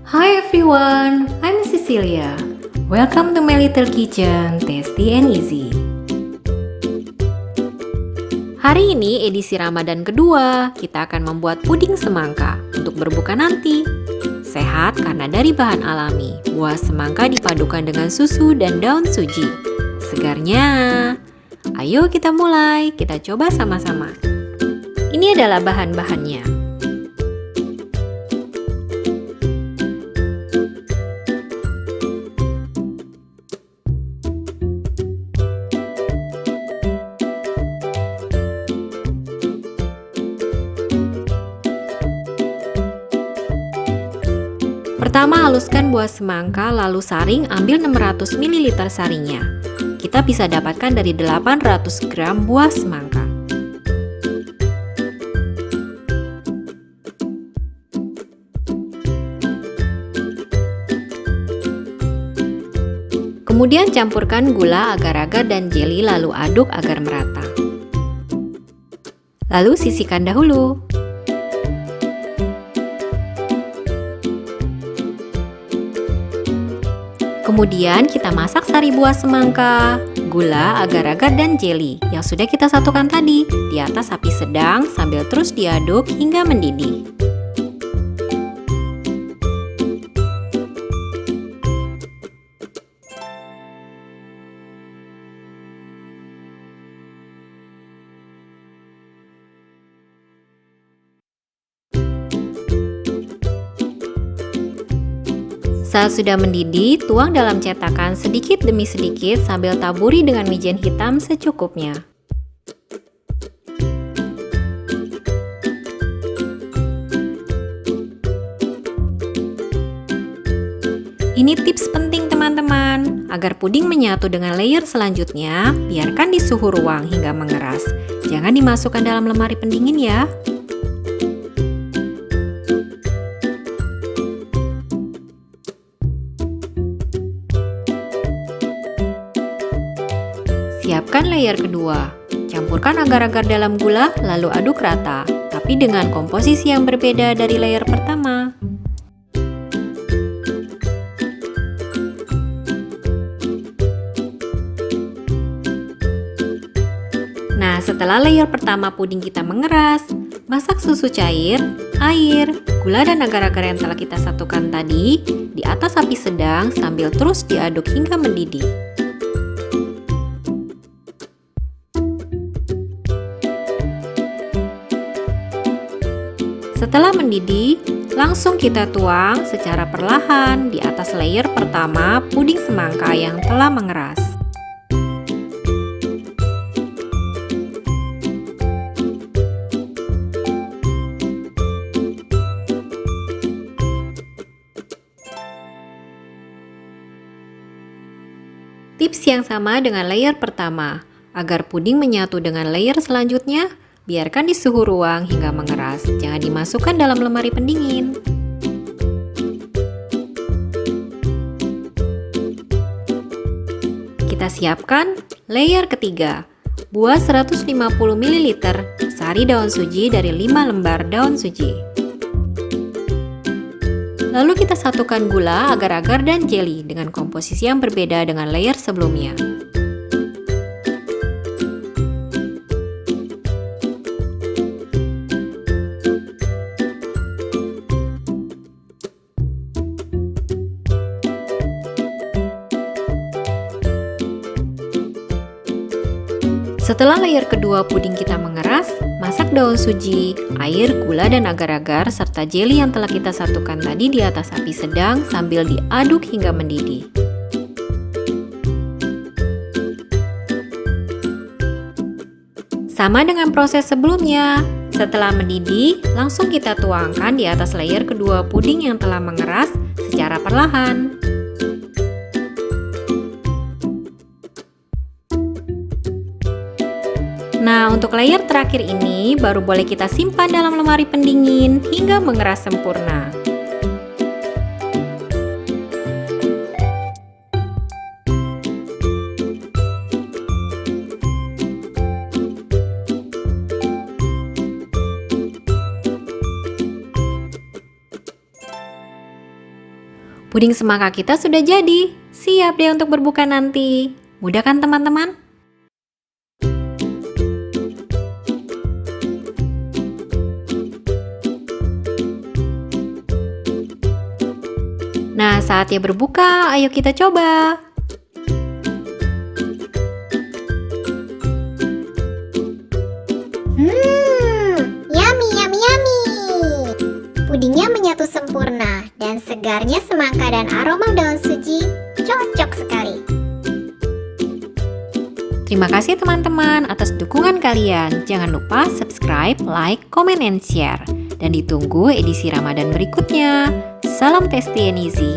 Hi everyone, I'm Cecilia. Welcome to my little kitchen, tasty and easy. Hari ini edisi Ramadan kedua, kita akan membuat puding semangka untuk berbuka nanti. Sehat karena dari bahan alami, buah semangka dipadukan dengan susu dan daun suji. Segarnya. Ayo kita mulai, kita coba sama-sama. Ini adalah bahan-bahannya. Pertama, haluskan buah semangka, lalu saring, ambil 600 ml saringnya. Kita bisa dapatkan dari 800 gram buah semangka. Kemudian campurkan gula, agar-agar, dan jeli, lalu aduk agar merata. Lalu sisihkan dahulu. Kemudian kita masak sari buah semangka, gula, agar-agar, dan jeli yang sudah kita satukan tadi di atas api sedang sambil terus diaduk hingga mendidih. Saat sudah mendidih, tuang dalam cetakan sedikit demi sedikit sambil taburi dengan wijen hitam secukupnya. Ini tips penting teman-teman, agar puding menyatu dengan layer selanjutnya, biarkan di suhu ruang hingga mengeras. Jangan dimasukkan dalam lemari pendingin ya. Siapkan layer kedua. Campurkan agar-agar dalam gula, lalu aduk rata, tapi dengan komposisi yang berbeda dari layer pertama. Nah, setelah layer pertama puding kita mengeras, masak susu cair, air, gula, dan agar-agar yang telah kita satukan tadi di atas api sedang sambil terus diaduk hingga mendidih. Setelah mendidih, langsung kita tuang secara perlahan di atas layer pertama puding semangka yang telah mengeras. Tips yang sama dengan layer pertama, agar puding menyatu dengan layer selanjutnya, biarkan di suhu ruang hingga mengeras, jangan dimasukkan dalam lemari pendingin. Kita siapkan layer ketiga, buah 150 ml, sari daun suji dari 5 lembar daun suji. Lalu kita satukan gula, agar-agar, dan jeli dengan komposisi yang berbeda dengan layer sebelumnya. Setelah layer kedua puding kita mengeras, masak daun suji, air, gula, dan agar-agar serta jeli yang telah kita satukan tadi di atas api sedang sambil diaduk hingga mendidih. Sama dengan proses sebelumnya, setelah mendidih, langsung kita tuangkan di atas layer kedua puding yang telah mengeras secara perlahan. Nah, untuk layer terakhir ini baru boleh kita simpan dalam lemari pendingin hingga mengeras sempurna. Puding semangka kita sudah jadi. Siap deh untuk berbuka nanti. Mudah kan teman-teman? Nah, saatnya berbuka, ayo kita coba. Yummy, yummy, yummy. Pudingnya menyatu sempurna dan segarnya semangka dan aroma daun suji cocok sekali. Terima kasih teman-teman atas dukungan kalian. Jangan lupa subscribe, like, comment, and share. Dan ditunggu edisi Ramadan berikutnya. Salam tasty and easy.